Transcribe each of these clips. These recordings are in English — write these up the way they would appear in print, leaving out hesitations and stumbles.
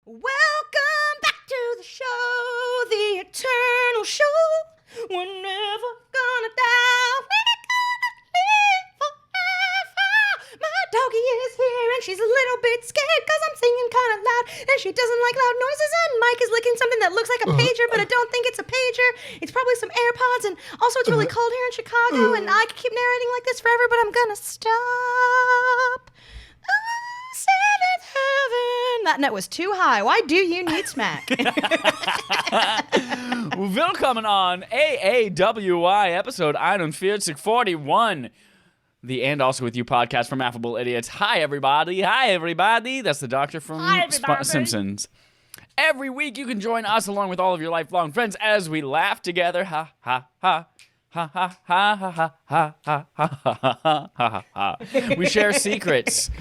Welcome back to the show, the eternal show. We're never gonna die, we're gonna live forever. My doggy is here and she's a little bit scared cause I'm singing kind of loud and she doesn't like loud noises, and Mike is licking something that looks like a pager, but I don't think it's a pager. It's probably some AirPods, and also it's really cold here in Chicago, and I could keep narrating like this forever, but I'm gonna stop. Seventh heaven. That note was too high. Why do you need smack? Willkommen on AAWI episode 41. The And Also With You podcast from Affable Idiots. Hi, everybody. Hi, everybody. That's the doctor from Simpsons. Every week you can join us along with all of your lifelong friends as we laugh together. Ha, ha, ha. Ha ha ha ha ha ha ha ha ha ha ha. We share secrets.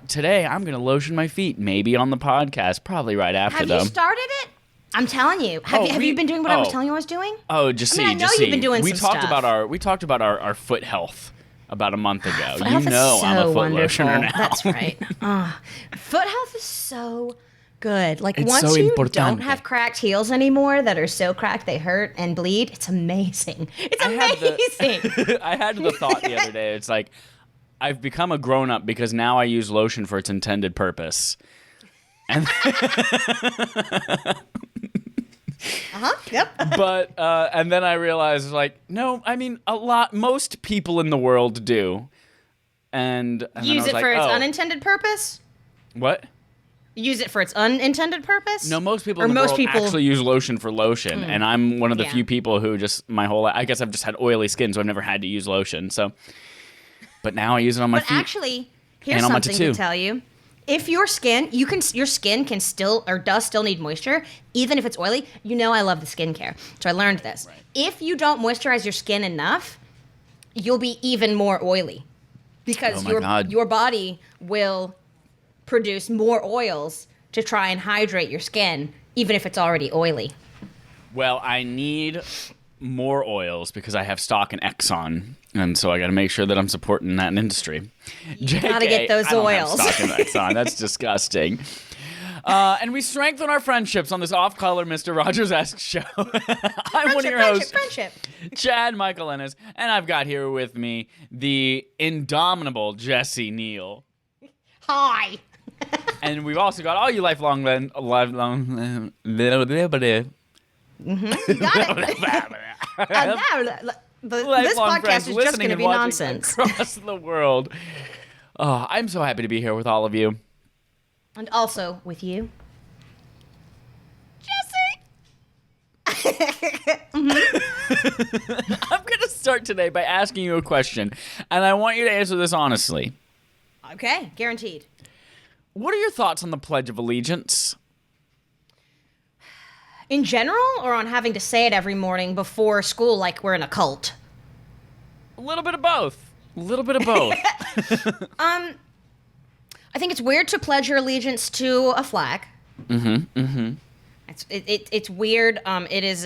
Today I'm gonna lotion my feet, maybe on the podcast, probably right after them. Have you started it? I'm telling you. Have you been doing what I was telling you I was doing? Oh, I know you've been doing we some talked stuff. We talked about our foot health about a month ago. Foot health is so I'm a foot wonderful. lotioner now. That's right. Foot health is so good. Like, It's once so you importante. don't have cracked heels anymore that are so cracked they hurt and bleed, it's amazing. It's amazing. I had the thought the other day. It's like I've become a grown up because now I use lotion for its intended purpose. And Yep. But and then I realized, like, no, I mean, most people in the world do. And then Use I was it like, for its oh, unintended purpose? What? Use it for its unintended purpose? No, most people in the world actually use lotion for lotion, and I'm one of the few people who just I guess I've just had oily skin, so I've never had to use lotion. So, but now I use it on my feet. But actually, here's and on my something tattoo. to tell you. If your skin, your skin can still, or does still need moisture, even if it's oily. You know I love the skincare, so I learned this. Right. If you don't moisturize your skin enough, you'll be even more oily. Because your body will produce more oils to try and hydrate your skin, even if it's already oily. Well, I need more oils because I have stock in Exxon, and so I got to make sure that I'm supporting that industry. You gotta get those I don't oils. have stock in Exxon. That's disgusting. And we strengthen our friendships on this off-color Mr. Rogers-esque show. I'm one of your hosts, Friendship. Chad Michael Ennis, and I've got here with me the indomitable Jesse Neal. Hi. And we've also got all you lifelong You got it. This podcast is just going to be nonsense. Across the world. Oh, I'm so happy to be here with all of you. And also with you, Jesse. I'm going to start today by asking you a question, and I want you to answer this honestly. Okay, guaranteed. What are your thoughts on the Pledge of Allegiance? In general, or on having to say it every morning before school like we're in a cult? A little bit of both. A little bit of both. I think it's weird to pledge your allegiance to a flag. It's weird. It is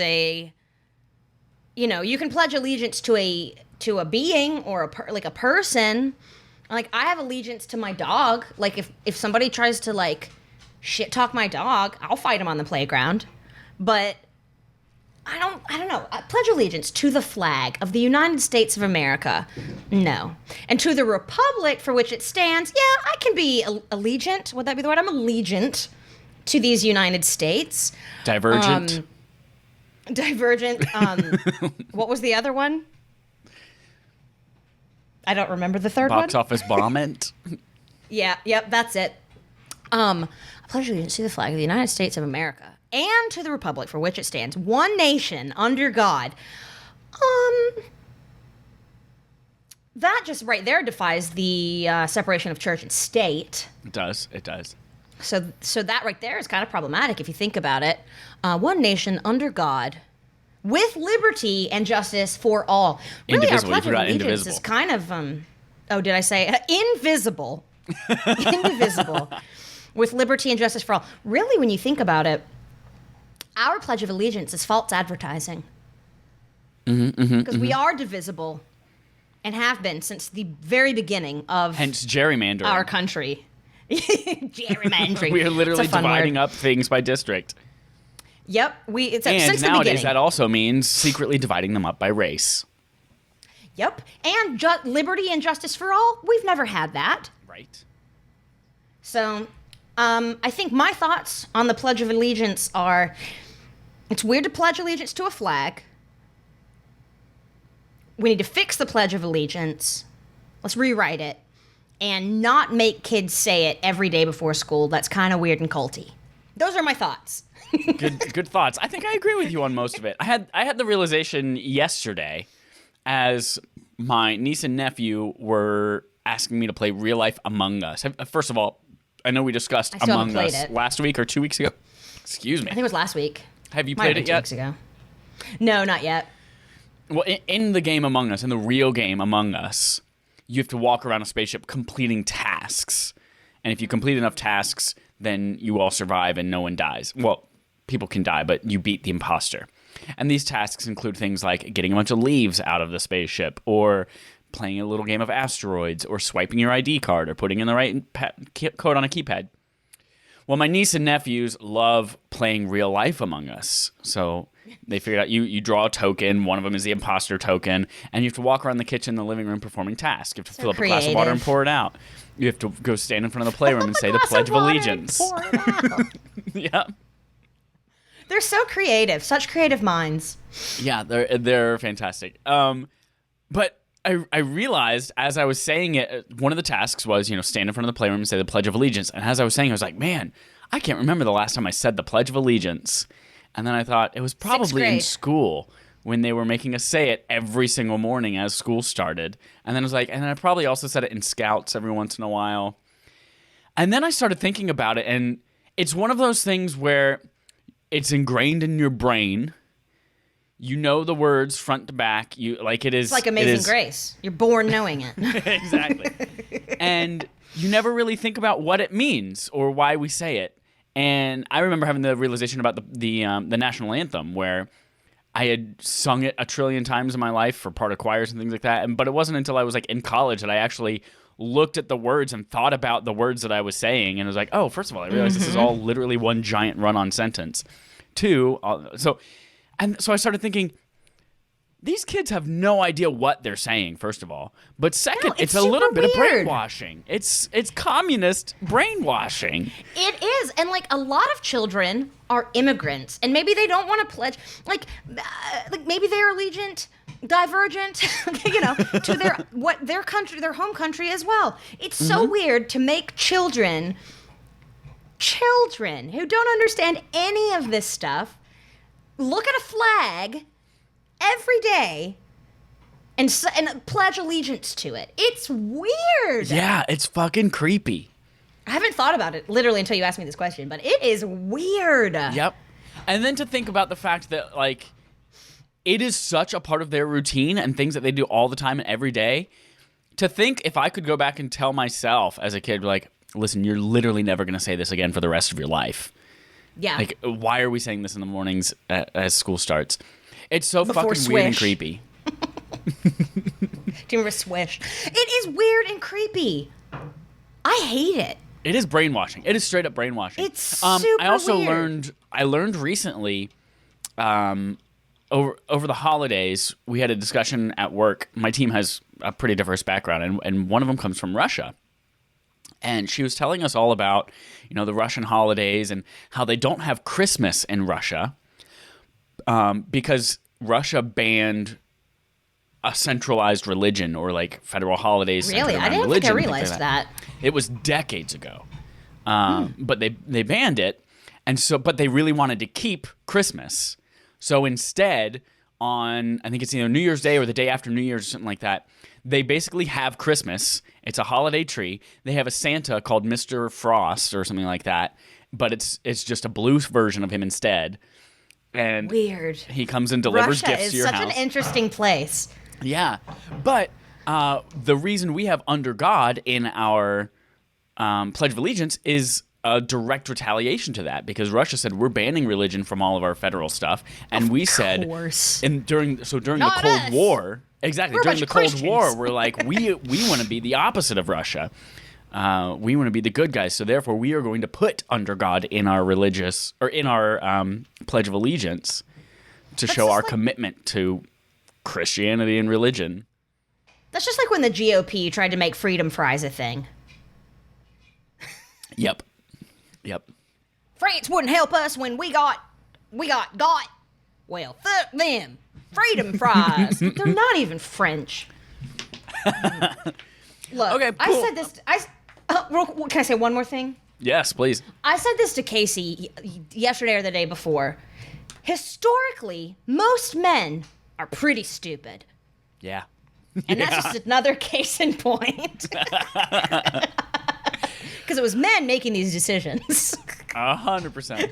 you can pledge allegiance to a being or a person. Like, I have allegiance to my dog. Like, if somebody tries to, like, shit talk my dog, I'll fight him on the playground. But I don't know. I pledge allegiance to the flag of the United States of America. No. And to the republic for which it stands, yeah, I can be allegiant. Would that be the word? I'm allegiant to these United States. Divergent. Divergent. What was the other one? I don't remember the third one. Box office bombment. Yep, that's it. I pledge allegiance to the flag of the United States of America and to the republic for which it stands, one nation under God. That just right there defies the separation of church and state. It does. So that right there is kind of problematic if you think about it. One nation under God, with liberty and justice for all. Really, Indivisible. our Pledge of Allegiance Indivisible. is kind of, oh, did I say invisible? Indivisible. With liberty and justice for all. Really, when you think about it, our Pledge of Allegiance is false advertising. Because we are divisible and have been since the very beginning of Hence gerrymandering. our country. Gerrymandering. We are literally It's a fun dividing word. up things by district. Yep. It's And since the nowadays, beginning. that also means secretly dividing them up by race. Yep. And liberty and justice for all. We've never had that. Right. So, I think my thoughts on the Pledge of Allegiance are, it's weird to pledge allegiance to a flag. We need to fix the Pledge of Allegiance. Let's rewrite it. And not make kids say it every day before school. That's kind of weird and culty. Those are my thoughts. Good thoughts. I think I agree with you on most of it. I had the realization yesterday as my niece and nephew were asking me to play Real Life Among Us. First of all, I know we discussed I still Among haven't Us played it. last week or 2 weeks ago. Excuse me. I think it was last week. Have you Might have played been it 2 yet? weeks ago. No, not yet. Well, in the game Among Us, in the real game Among Us, you have to walk around a spaceship completing tasks. And if you complete enough tasks, then you all survive and no one dies. Well, people can die, but you beat the imposter. And these tasks include things like getting a bunch of leaves out of the spaceship, or playing a little game of asteroids, or swiping your ID card, or putting in the right code on a keypad. Well, my niece and nephews love playing Real Life Among Us. So they figured out you draw a token. One of them is the imposter token. And you have to walk around the kitchen, the living room, performing tasks. You have to fill up a glass of water and pour it out. You have to go stand in front of the playroom and say the Pledge of Allegiance. Pour it out. Yeah. They're so creative. Such creative minds. Yeah, they're fantastic. But I realized as I was saying it, one of the tasks was, stand in front of the playroom and say the Pledge of Allegiance. And as I was saying, I was like, man, I can't remember the last time I said the Pledge of Allegiance. And then I thought it was probably in school when they were making us say it every single morning as school started. And then I was like, and then I probably also said it in Scouts every once in a while. And then I started thinking about it, and it's one of those things where it's ingrained in your brain. You know the words front to back. It's like Amazing Grace. You're born knowing it. Exactly. And you never really think about what it means or why we say it. And I remember having the realization about the national anthem, where I had sung it a trillion times in my life for part of choirs and things like that. But it wasn't until I was in college that I actually looked at the words and thought about the words that I was saying, and was like, oh, first of all, I realized this is all literally one giant run-on sentence. Two, so I started thinking, these kids have no idea what they're saying, first of all. But second, No, it's a super little bit of weird. brainwashing. It's communist brainwashing. It is. And a lot of children are immigrants, and maybe they don't want to pledge, maybe they're allegiant, divergent, to their country, their home country as well. It's so weird to make children who don't understand any of this stuff look at a flag every day and pledge allegiance to it. It's weird. Yeah, it's fucking creepy. I haven't thought about it literally until you asked me this question, but it is weird. Yep. And then to think about the fact that, it is such a part of their routine and things that they do all the time and every day. To think if I could go back and tell myself as a kid, listen, you're literally never going to say this again for the rest of your life. Yeah. Why are we saying this in the mornings as school starts? It's so Before fucking weird and Swish. creepy. Do you remember Swish? It is weird and creepy. I hate it. It is brainwashing. It is straight up brainwashing. It's super I also weird. learned recently, over the holidays, we had a discussion at work. My team has a pretty diverse background, and one of them comes from Russia. And she was telling us all about, the Russian holidays and how they don't have Christmas in Russia because Russia banned a centralized religion or federal holidays. Really? I didn't think I realized that. It was decades ago, but they banned it, and but they really wanted to keep Christmas. So instead, on I think it's either New Year's Day or the day after New Year's or something like that, they basically have Christmas. It's a holiday tree. They have a Santa called Mr. Frost or something like that, but it's just a blue version of him instead. And Weird. he comes and delivers Russia gifts is to your such house. an interesting place. Yeah, but the reason we have under God in our Pledge of Allegiance is a direct retaliation to that, because Russia said we're banning religion from all of our federal stuff, and we said, course. and during the Not Cold us. War, exactly We're a during the bunch of Cold War, Christians. we're like we want to be the opposite of Russia. We want to be the good guys. So therefore, we are going to put under God in our religious or in our Pledge of Allegiance to show our commitment to Christianity and religion. That's just like when the GOP tried to make freedom fries a thing. Yep. France wouldn't help us when we got. Well, fuck them. Freedom fries. They're not even French. Look, Okay, cool. I said this. Can I say one more thing? Yes, please. I said this to Casey yesterday or the day before. Historically, most men are pretty stupid. Yeah. And that's just another case in point. Because it was men making these decisions. 100%.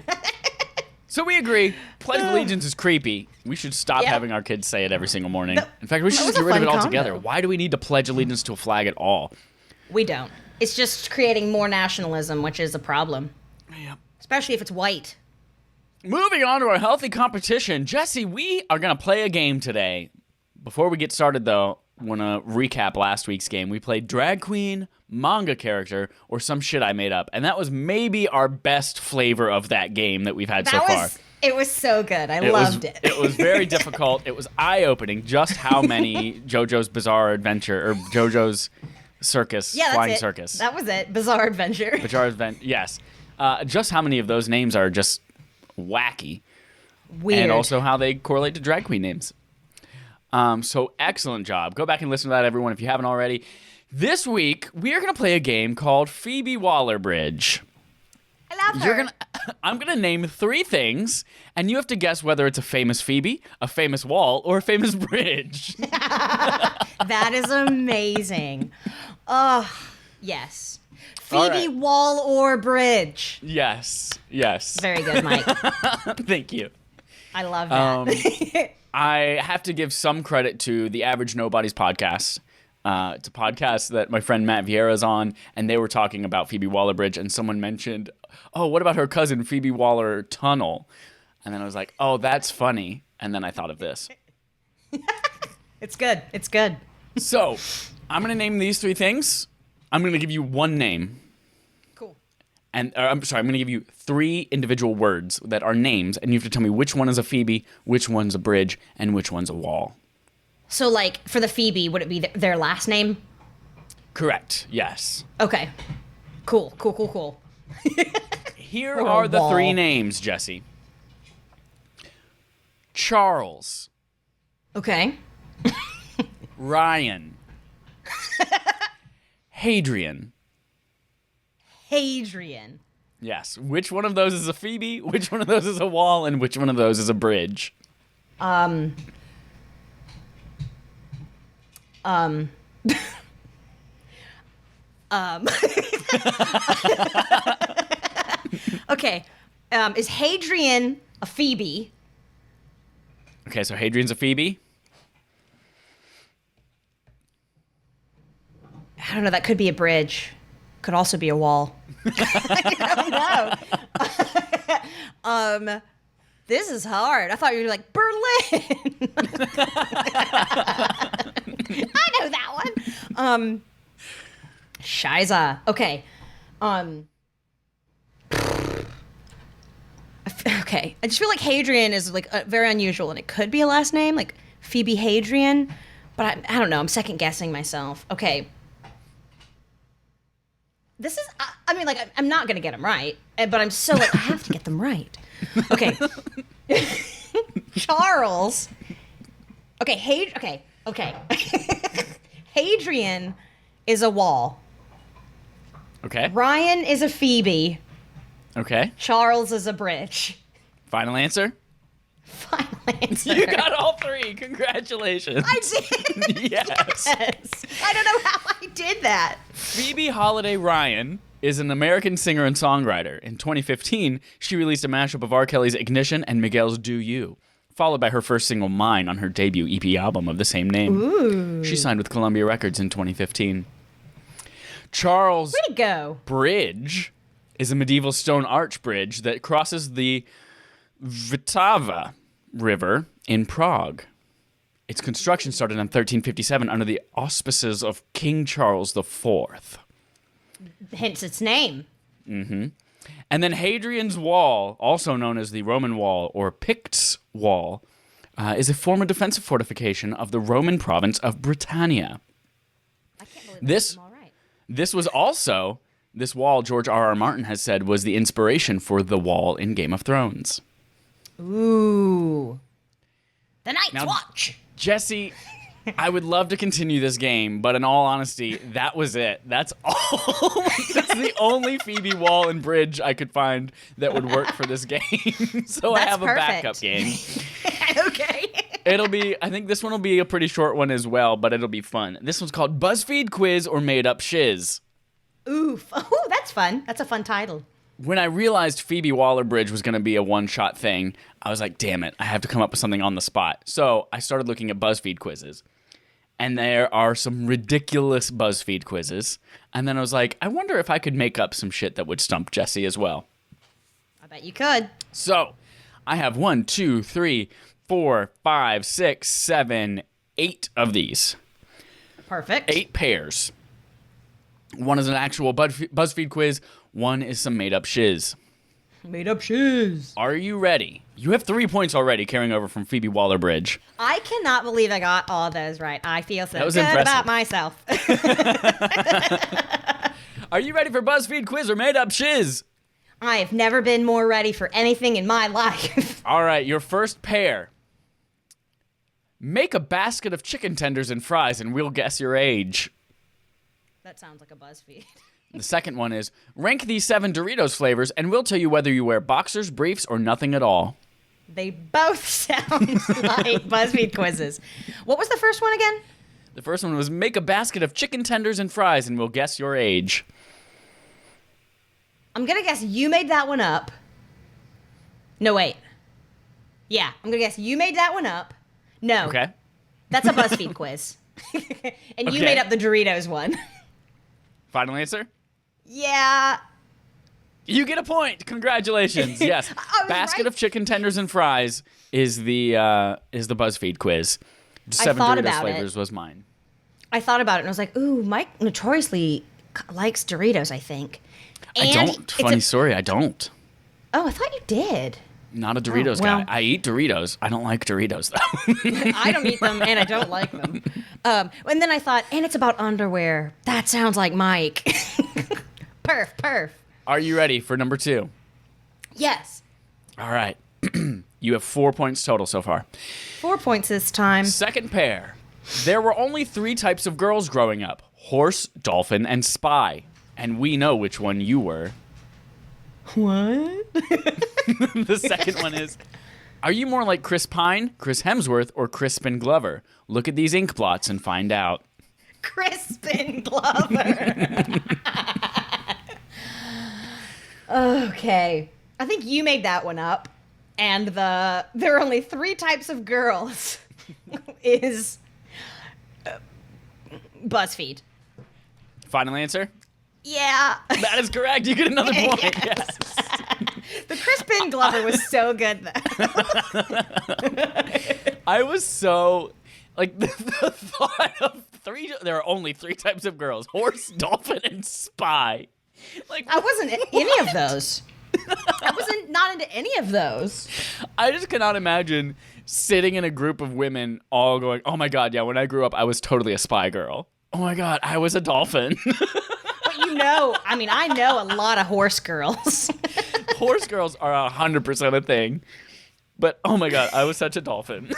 So we agree. Pledge of Allegiance is creepy. We should stop having our kids say it every single morning. In fact, we should just get rid of it altogether. Why do we need to pledge allegiance to a flag at all? We don't. It's just creating more nationalism, which is a problem. Yep. Especially if it's white. Moving on to our healthy competition. Jesse, we are going to play a game today. Before we get started, though, I want to recap last week's game. We played drag queen, manga character, or some shit I made up. And that was maybe our best flavor of that game that we've had so far. It was so good. I loved it. It was very difficult. It was eye-opening just how many JoJo's Bizarre Adventure, or JoJo's Circus, Flying Circus. That was it. Bizarre Adventure. Bizarre Adventure, yes. Just how many of those names are just wacky. Weird. And also how they correlate to drag queen names. So excellent job. Go back and listen to that, everyone, if you haven't already. This week, we are going to play a game called Phoebe Waller-Bridge. I love her. I'm going to name 3 things, and you have to guess whether it's a famous Phoebe, a famous wall, or a famous bridge. That is amazing. Yes. Phoebe, right. wall, or bridge. Yes. Very good, Mike. Thank you. I love that. I have to give some credit to the Average Nobody's podcast. It's a podcast that my friend Matt Vieira is on, and they were talking about Phoebe Waller-Bridge, and someone mentioned, oh, what about her cousin Phoebe Waller-Tunnel? And then I was like, oh, that's funny. And then I thought of this. It's good. So, I'm going to name these 3 things. I'm going to give you one name. Cool. And I'm sorry, I'm going to give you 3 individual words that are names, and you have to tell me which one is a Phoebe, which one's a bridge, and which one's a wall. So, like, for the Phoebe, would it be their last name? Correct. Yes. Okay. Cool. Here are the 3 names, Jesse. Charles. Okay. Ryan. Hadrian. Yes. Which one of those is a Phoebe? Which one of those is a wall? And which one of those is a bridge? Okay. Is Hadrian a Phoebe? Okay, so Hadrian's a Phoebe. I don't know. That could be a bridge. Could also be a wall. I don't know. This is hard. I thought you were like Berlin. I know that one. Shiza. Okay. Okay. I just feel like Hadrian is like very unusual, and it could be a last name, like Phoebe Hadrian. But I don't know. I'm second guessing myself. Okay. This is. I mean, like, I'm not gonna get them right, but I'm so like I have to get them right. Okay. Charles. Okay. Okay. Hadrian is a wall. Okay. Ryan is a Phoebe. Okay. Charles is a bridge. Final answer? Final answer. You got all 3. Congratulations. I did. Yes. I don't know how I did that. Phoebe Holiday Ryan is an American singer and songwriter. In 2015, she released a mashup of R. Kelly's Ignition and Miguel's Do You, followed by her first single, Mine, on her debut EP album of the same name. Ooh. She signed with Columbia Records in 2015. Charles Way to go. Bridge is a medieval stone arch bridge that crosses the Vltava River in Prague. Its construction started in 1357 under the auspices of King Charles IV. hence its name. Mm-hmm. And then Hadrian's Wall, also known as the Roman Wall or Picts' Wall, is a former defensive fortification of the Roman province of Britannia. I can't believe This, I'm all right. this was also, this wall, George R.R. Martin has said, was the inspiration for the wall in Game of Thrones. Ooh. The Night's Now, Watch. Jesse, I would love to continue this game, but in all honesty, that was it. That's all. That's the only Phoebe Waller-Bridge I could find that would work for this game. So I That's have a perfect. backup game. Okay. I think this one will be a pretty short one as well, but it'll be fun. This one's called BuzzFeed Quiz or Made Up Shiz. Oof. Oh, that's fun. That's a fun title. When I realized Phoebe Waller-Bridge was going to be a one-shot thing, I was like, damn it, I have to come up with something on the spot. So I started looking at BuzzFeed quizzes. And there are some ridiculous BuzzFeed quizzes. And then I was like, I wonder if I could make up some shit that would stump Jesse as well. I bet you could. So I have 1, 2, 3, 4, 5, 6, 7, 8 of these. Perfect. 8 pairs. One is an actual BuzzFeed quiz. One is some made-up shiz. Made up shoes. Are you ready? You have 3 points already carrying over from Phoebe Waller-Bridge. I cannot believe I got all those right. I feel so good impressive. about myself. Are you ready for BuzzFeed quiz or made-up shiz? I have never been more ready for anything in my life. All right, your first pair. Make a basket of chicken tenders and fries and we'll guess your age. That sounds like a BuzzFeed. The second one is, rank these 7 Doritos flavors and we'll tell you whether you wear boxers, briefs, or nothing at all. They both sound like BuzzFeed quizzes. What was the first one again? The first one was, make a basket of chicken tenders and fries and we'll guess your age. I'm going to guess you made that one up. No, wait. Yeah, I'm going to guess you made that one up. No. Okay. That's a BuzzFeed quiz. And you Okay. made up the Doritos one. Final answer? Yeah. You get a point. Congratulations. Yes. I was Basket right. of chicken tenders and fries is the BuzzFeed quiz. 7 thought Doritos about it. flavors was mine. I thought about it and I was like, ooh, Mike notoriously likes Doritos, I think. I And don't. it's Funny story, I don't. Oh, I thought you did. Not a Doritos well. guy. I eat Doritos. I don't like Doritos, though. I don't eat them and I don't like them. And then I thought, and it's about underwear. That sounds like Mike. Perf. Are you ready for number 2? Yes. All right. You have 4 points total so far. 4 points this time. Second pair. There were only 3 types of girls growing up. Horse, dolphin, and spy. And we know which one you were. What? The second one is, are you more like Chris Pine, Chris Hemsworth, or Crispin Glover? Look at these ink blots and find out. Crispin Glover. Okay. I think you made that one up. And there are only 3 types of girls is BuzzFeed. Final answer? Yeah. That is correct. You get another point. Yes. The Crispin Glover was so good, though. I was so, like, the thought of there are only 3 types of girls. Horse, dolphin, and spy. Like, I wasn't any of those. I wasn't not into any of those. I just cannot imagine sitting in a group of women all going, oh my God, yeah, when I grew up, I was totally a spy girl. Oh my God, I was a dolphin. But I know a lot of horse girls. Horse girls are 100% a thing. But oh my God, I was such a dolphin.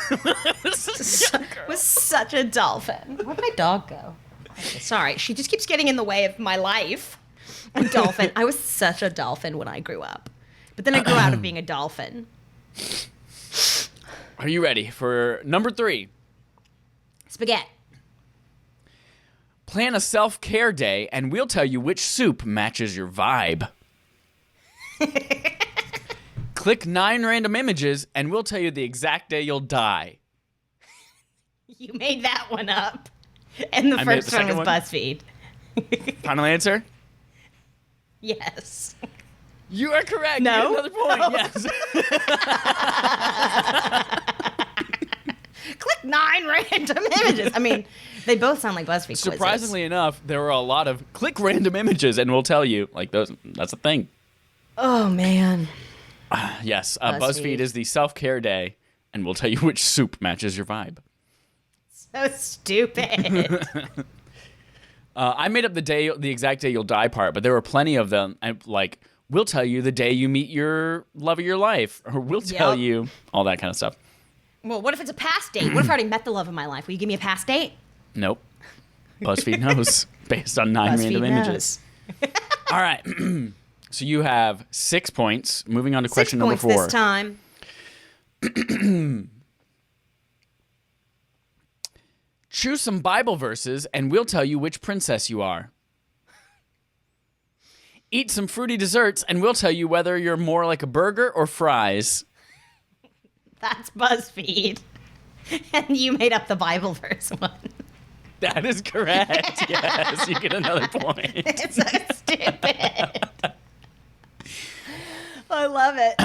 Was such a dolphin. Where'd my dog go? Okay, sorry, she just keeps getting in the way of my life. A dolphin. I was such a dolphin when I grew up. But then I grew out of being a dolphin. Are you ready for number 3? Spaghetti. Plan a self-care day, and we'll tell you which soup matches your vibe. Click 9 random images, and we'll tell you the exact day you'll die. You made that one up. And the I made first the one was second one? BuzzFeed. Final answer? Yes. You are correct. No? You get another point. Yes. Click 9 random images. I mean, They both sound like BuzzFeed quizzes. Surprisingly enough, there were a lot of click random images, and we'll tell you, like, that's a thing. Oh, man. Yes, BuzzFeed is the self-care day, and we'll tell you which soup matches your vibe. So stupid. I made up the exact day you'll die part, but there were plenty of them. Like, we'll tell you the day you meet your love of your life, or we'll tell you all that kind of stuff. Well, what if it's a past date? What if I already met the love of my life? Will you give me a past date? Nope. BuzzFeed knows based on 9 random images. All right. So you have 6 points. Moving on to question number 4. 6 points this time. Choose some Bible verses, and we'll tell you which princess you are. Eat some fruity desserts, and we'll tell you whether you're more like a burger or fries. That's BuzzFeed. And you made up the Bible verse one. That is correct. Yes, you get another point. It's so stupid. I love it.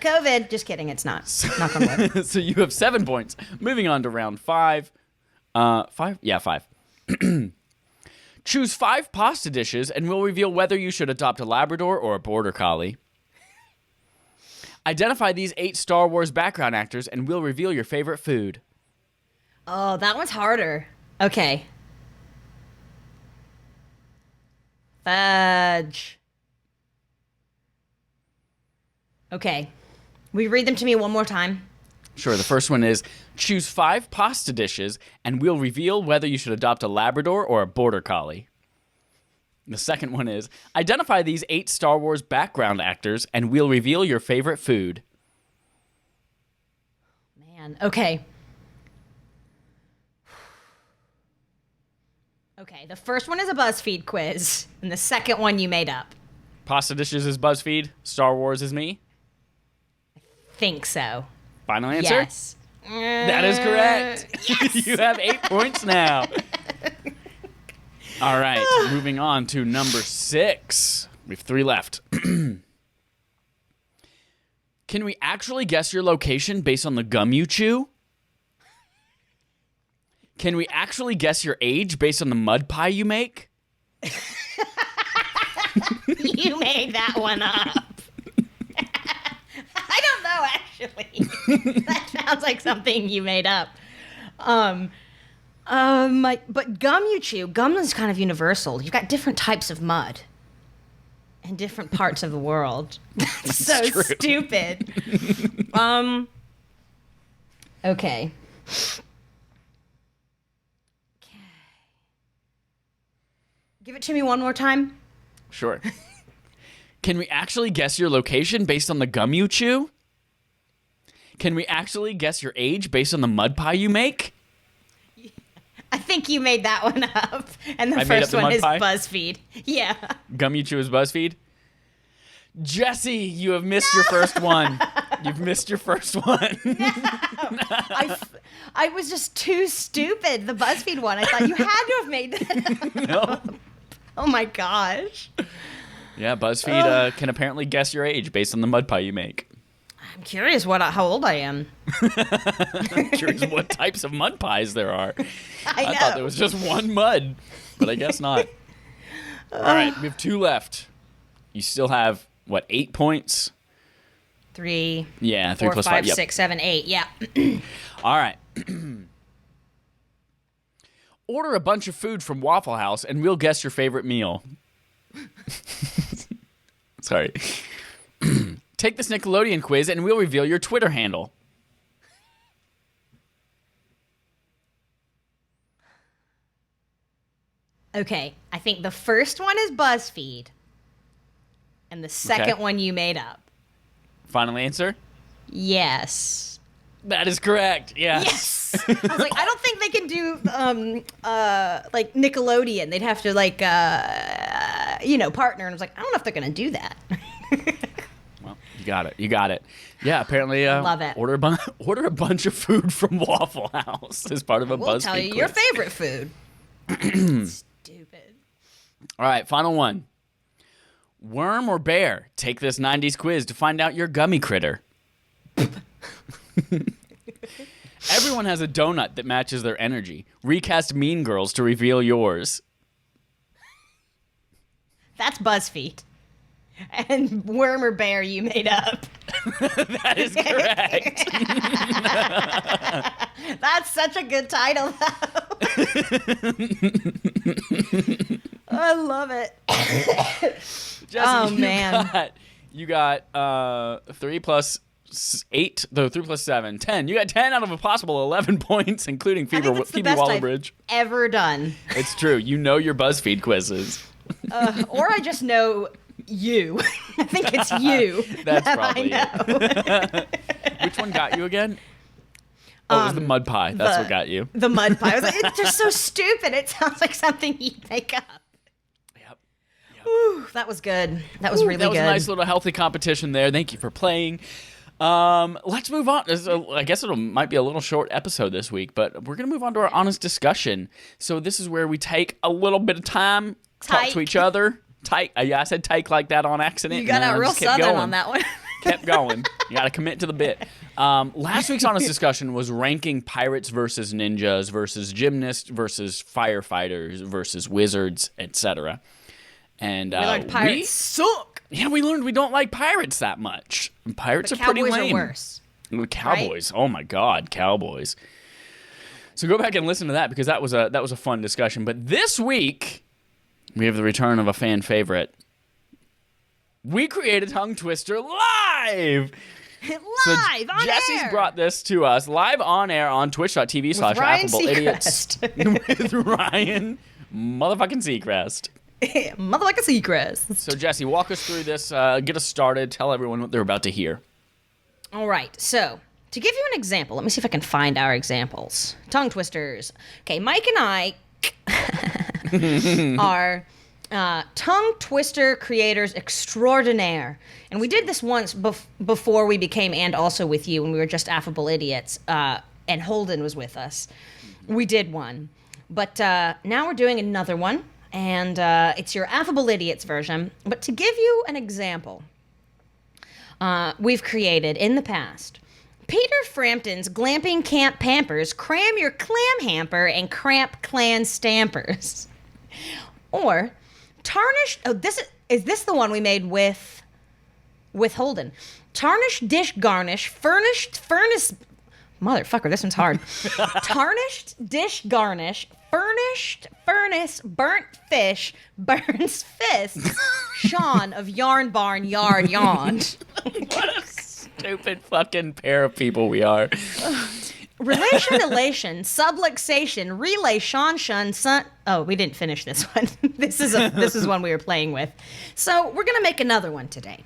COVID. Just kidding. It's not. Knock on wood. So you have 7 points. Moving on to round 5. 5? Yeah, 5. Choose 5 pasta dishes, and we'll reveal whether you should adopt a Labrador or a Border Collie. Identify these 8 Star Wars background actors, and we'll reveal your favorite food. Oh, that one's harder. Okay. Fudge. Okay. Will you read them to me one more time? Sure. The first one is, choose 5 pasta dishes, and we'll reveal whether you should adopt a Labrador or a Border Collie. The second one is, identify these 8 Star Wars background actors, and we'll reveal your favorite food. Man, okay. Okay, the first one is a BuzzFeed quiz, and the second one you made up. Pasta dishes is BuzzFeed, Star Wars is me? Think so. Final answer? Yes. That is correct. Yes! You have 8 points now. All right, moving on to number 6. We have 3 left. Can we actually guess your location based on the gum you chew? Can we actually guess your age based on the mud pie you make? You made that one up. I don't know, actually. That sounds like something you made up. But gum you chew, gum is kind of universal. You've got different types of mud in different parts of the world. That's so true. stupid. Okay. Give it to me one more time. Sure. Can we actually guess your location based on the gum you chew? Can we actually guess your age based on the mud pie you make? I think you made that one up. And the I made up first the one mud is pie? BuzzFeed. Yeah. Gum you chew is BuzzFeed? Jesse, you have missed your first one. You've missed your first one. I was just too stupid. The BuzzFeed one. I thought you had to have made that. No. Oh my gosh. Yeah, BuzzFeed can apparently guess your age based on the mud pie you make. I'm curious how old I am. Curious what types of mud pies there are. I know. thought there was just one mud, but I guess not. All right, we have 2 left. You still have, 8 points? 3. Yeah, 3 4, plus 5, 5. Yep. 6, 7, 8. Yeah. All right. Order a bunch of food from Waffle House, and we'll guess your favorite meal. Sorry. Take this Nickelodeon quiz, and we'll reveal your Twitter handle. Okay. I think the first one is BuzzFeed. And the second one you made up. Final answer? Yes. That is correct. Yes. Yes. I was like, I don't think they can do like Nickelodeon. They'd have to partner. And I was like, I don't know if they're gonna do that. Well, you got it. Yeah, apparently. Love it. Order a bunch of food from Waffle House as part of a BuzzFeed We'll tell you quiz. your favorite food. Stupid. All right, final one. Worm or bear? Take this 90s quiz to find out your gummy critter. Everyone has a donut that matches their energy. Recast Mean Girls to reveal yours. That's BuzzFeed. And Worm or Bear you made up. That is correct. That's such a good title, though. I love it. Jesse, you got 3 plus 8, though 3 plus 7, 10. You got 10 out of a possible 11 points, incling Phoebe Waller-Bridge. Ever done. It's true. You know your BuzzFeed quizzes. Or I just know you. I think it's you. That's that probably it. Which one got you again? Oh, it was the mud pie. That's what got you. The mud pie. I was like, it's just so stupid. It sounds like something you'd make up. Yep. Ooh, that was good. That was really good. That was a nice little healthy competition there. Thank you for playing. Let's move on. I guess might be a little short episode this week, but we're going to move on to our honest discussion. So this is where we take a little bit of time, talk to each other. I said take like that on accident. You got out real southern on that one. Kept going. You got to commit to the bit. Last week's honest discussion was ranking pirates versus ninjas versus gymnasts versus firefighters versus wizards, etc. And we learned pirates suck. Yeah, we learned we don't like pirates that much. Pirates are pretty lame. Cowboys are worse. Cowboys. Right? Oh my God, cowboys. So go back and listen to that because that was a fun discussion. But this week we have the return of a fan favorite. We created Tongue Twister live. Live on Jesse's air. brought this to us live on air on twitch.tv/Affable Idiots with Ryan motherfucking Seacrest. Motherfucking Seacrest. So Jesse, walk us through this. Get us started. Tell everyone what they're about to hear. All right. So to give you an example, let me see if I can find our examples. Tongue twisters. Okay, Mike and I are tongue twister creators extraordinaire. And we did this once before we became And Also With You when we were just Affable Idiots. And Holden was with us. We did one. But now we're doing another one. And it's your Affable Idiots version. But to give you an example, we've created in the past Peter Frampton's Glamping Camp Pampers, Cram Your Clam Hamper, and Cramp Clan Stampers. Or Tarnished, is this the one we made with Holden? Tarnished Dish Garnish, Furnished Furnace, motherfucker, this one's hard. Tarnished Dish Garnish, Furnished Furnace, Burnt Fish, Burns Fist, Sean of Yarn Barn Yard Yawned. What a stupid fucking pair of people we are. Relation, elation, subluxation, relay, Sean, shun, son. Oh, we didn't finish this one. This is one we were playing with. So we're gonna make another one today,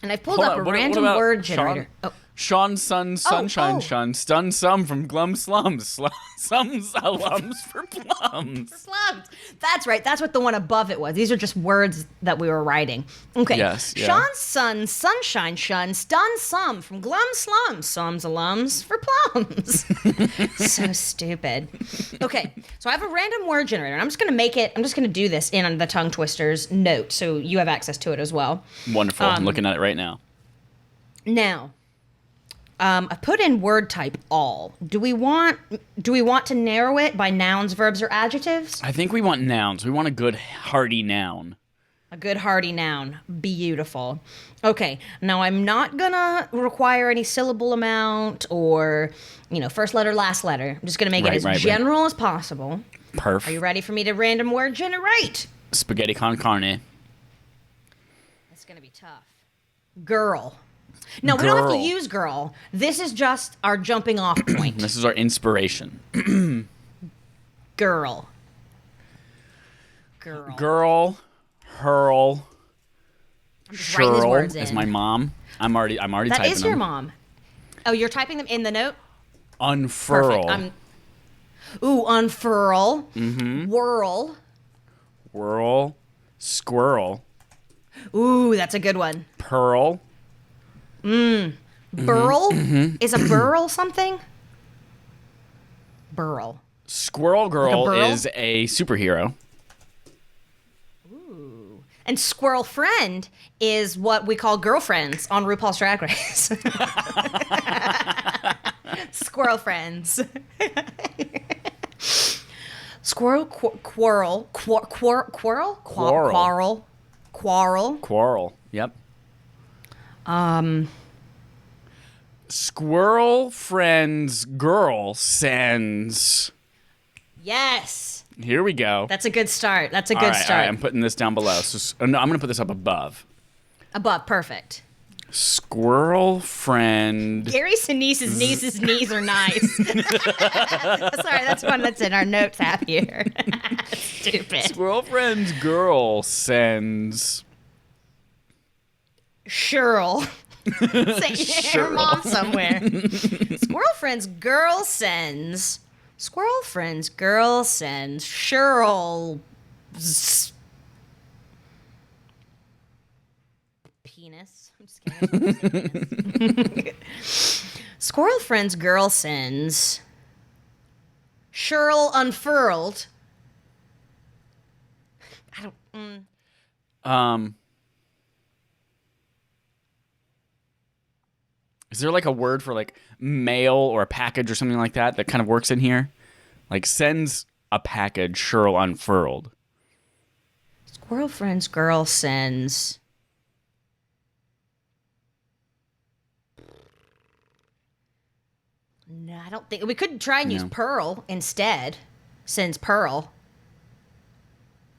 and I pulled up a random word generator. Sean, Sun, Sunshine, Shun, Stun Some from Glum Slums, Sums alums for plums. Slums. That's right. That's what the one above it was. These are just words that we were writing. Okay. Yes. Yeah. Sean, Sun, Sunshine, Shun, Stun Some from Glum Slums, Sums alums for plums. So stupid. Okay. So I have a random word generator, and I'm just gonna do this in the Tongue Twisters note, so you have access to it as well. Wonderful. I'm looking at it right now. Now. I put in word type all. Do we want to narrow it by nouns, verbs, or adjectives? I think we want nouns. We want a good hearty noun. A good hearty noun. Beautiful. Okay. Now I'm not gonna require any syllable amount or, first letter, last letter. I'm just gonna make it as general as possible. Perfect. Are you ready for me to random word generate? Spaghetti con carne. That's gonna be tough. Girl. No, we don't have to use girl. This is just our jumping off point. This is our inspiration. Girl. Girl. Hurl. Shirl is my mom. I'm already typing them. That is your mom. Oh, you're typing them in the note? Unfurl. Perfect. Unfurl. Mm-hmm. Whirl. Squirrel. Ooh, that's a good one. Pearl. Burl? Mm-hmm. Is a burl something? Burl. Squirrel Girl is a superhero. Ooh. And Squirrel Friend is what we call girlfriends on RuPaul's Drag Race. Squirrel friends. Squirrel quarrel. Yep. Squirrel friend's girl sends. Yes. Here we go. That's a good start. All right, start. I'm putting this down below. No, I'm going to put this up above. Above, perfect. Squirrel friend. Gary Sinise's niece's knees are nice. Sorry, that's one that's in our notes app here. Stupid. Squirrel friend's girl sends. Cheryl. Say her mom somewhere. Squirrel friend's girl sends. Squirrel friend's girl sends. Cheryl. Penis. I'm just kidding. Squirrel friend's girl sends. Cheryl unfurled. I don't. Is there like a word for like mail or a package or something like that kind of works in here? Like sends a package, Cheryl unfurled. Squirrel friend's girl sends. No, I don't think we could try and use pearl instead. Sends pearl.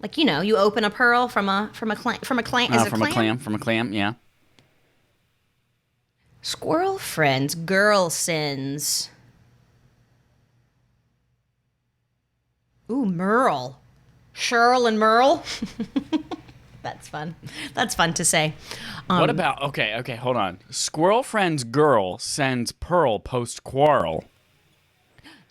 Like you open a pearl from a clam. From a clam, yeah. Squirrel friend's girl sends. Ooh, Merle. Cheryl and Merle. That's fun. That's fun to say. What about, okay, hold on. Squirrel friend's girl sends Pearl post quarrel.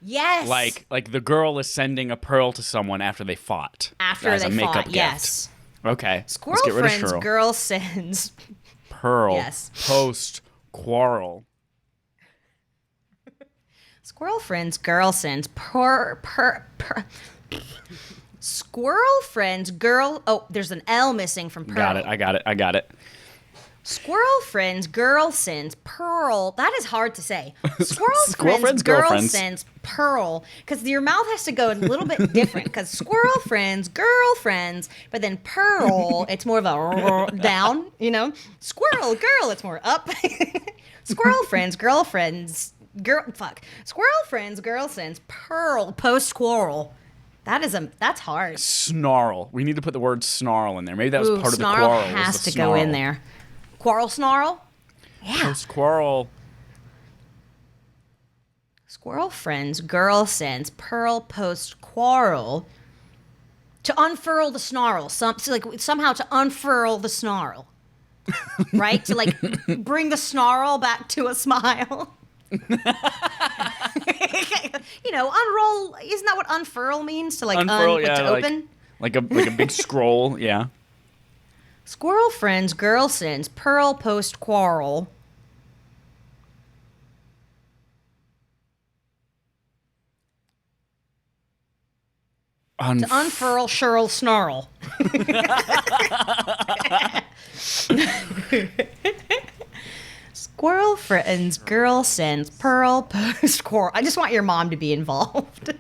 Yes. Like the girl is sending a pearl to someone after they fought. After they makeup fought, gift. yes. Okay. Squirrel let's get rid of friend's Cheryl. girl sends. Pearl Yes. post quarrel. Squirrel friend's girl sends Squirrel friend's girl. Oh, there's an L missing from pearl. I got it. Squirrel friend's girl sends pearl. That is hard to say. Squirrel friend's girl girlfriends. sends pearl. Because your mouth has to go a little bit different. Because squirrel friends, girlfriends, but then pearl, it's more of a down, Squirrel, girl, it's more up. Squirrel friends, girlfriends, Squirrel friends, girl sends pearl post quarrel. That's hard. Snarl. We need to put the word snarl in there. Maybe that was part of the snarl quarrel. has to go in there. Quarrel snarl? Yeah. Post quarrel. Squirrel friends, girl sends pearl post quarrel to unfurl the snarl. Somehow to unfurl the snarl. Right? To bring the snarl back to a smile. Unroll. Isn't that what unfurl means? To Unfurl, to open? Like a big scroll, yeah. Squirrel friends, girl sends pearl post quarrel. To unfurl Cheryl snarl. Squirrel friends, girl sends pearl post quarrel. I just want your mom to be involved.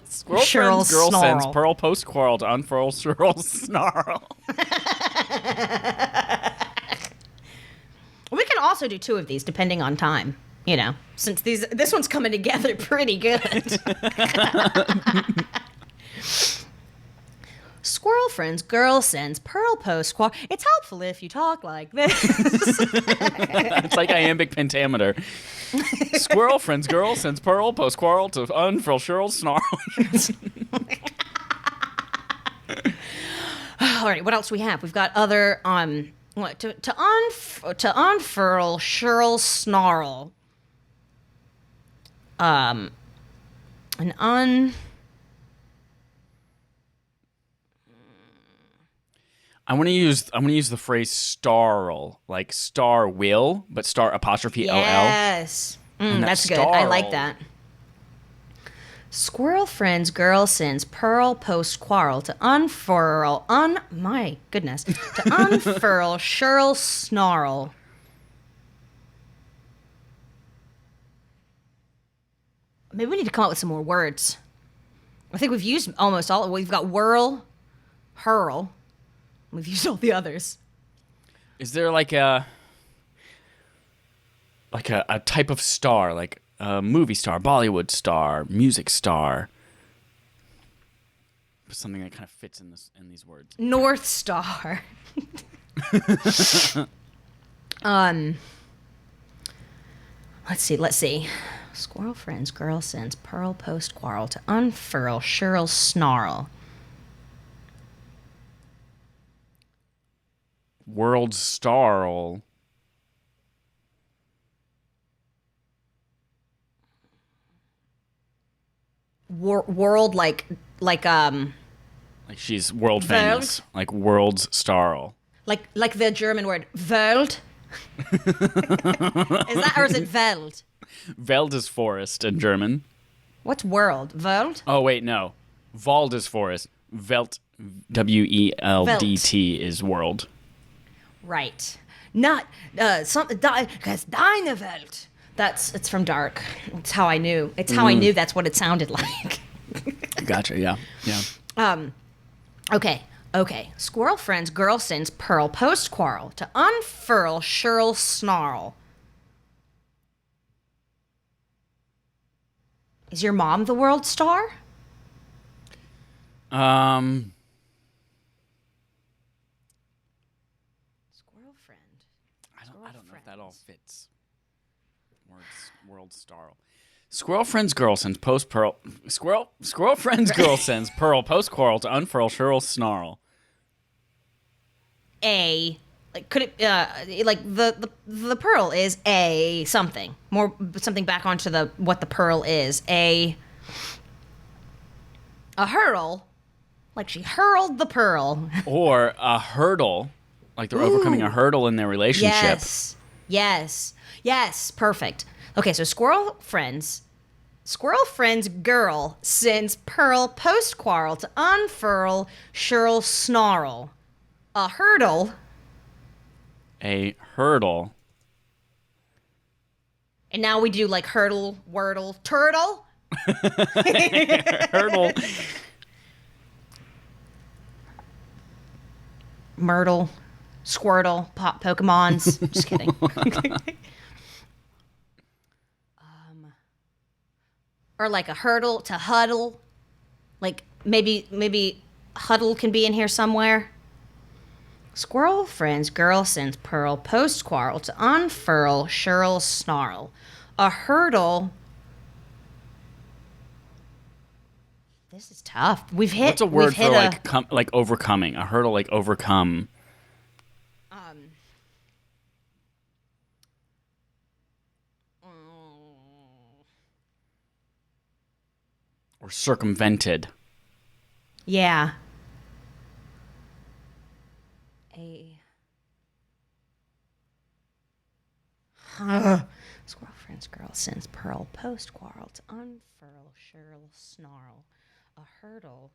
Squirrel friends, girl sends pearl post quarrel to unfurl Cheryl snarl. We can also do 2 of these depending on time. Since this one's coming together pretty good. Squirrel friends, girl sends pearl post quarrel. It's helpful if you talk like this. It's like iambic pentameter. Squirrel friends, girl sends pearl post quarrel to unfurl Cheryl snarl. All right, what else we have? We've got other to unfurl Cheryl snarl. I want to use the phrase starl, like star will, but star apostrophe LL. Yes. That's good. I like that. Squirrel friends, girl sends pearl post quarrel to unfurl my goodness. To unfurl Cheryl snarl. Maybe we need to come up with some more words. I think we've used almost all. We've got whirl, hurl. We've used all the others. Is there like a type of star, like a movie star, Bollywood star, music star? Something that kind of fits in these words. North Star. Let's see. Squirrel friends, girl sends, pearl post quarrel to unfurl, shirl snarl. World starl. World like Like she's world famous. Like world's starl. like the German word Welt. Is that, or is it Welt? Welt is forest in German. What's world? Welt? Oh wait, no. Wald is forest. Welt, W-E-L-D-T is world. Right. Not something because deine Welt. It's from Dark. It's how I knew. It's how I knew that's what it sounded like. Gotcha. Yeah. Okay. Squirrel friends, girl sends, pearl post quarrel to unfurl, shirl snarl. Is your mom the world star? Squirrel friend. I don't know if that all fits. World starl. Squirrel friends girl sends post pearl. Squirrel friends girl sends pearl post quarrel to unfurl shirl snarl. Could it like the pearl is a something more something back onto what the pearl is a hurl, like she hurled the pearl, or a hurdle, like they're overcoming a hurdle in their relationship. Yes, perfect. Okay, so squirrel friends girl sends pearl post quarrel to unfurl shirl snarl. A hurdle. And now we do like hurdle, wordle, turtle. Hurdle. Myrtle, Squirtle, Pokemons. Just kidding. Or like a hurdle to huddle. Like maybe huddle can be in here somewhere. Squirrel friends, girl sends pearl post quarrel to unfurl, shirl snarl. A hurdle. This is tough. What's a word for like overcoming? A hurdle, like overcome. Or circumvented. Yeah. Squirrel friends, girl sends pearl post quarrel to unfurl, shirl snarl. A hurdle.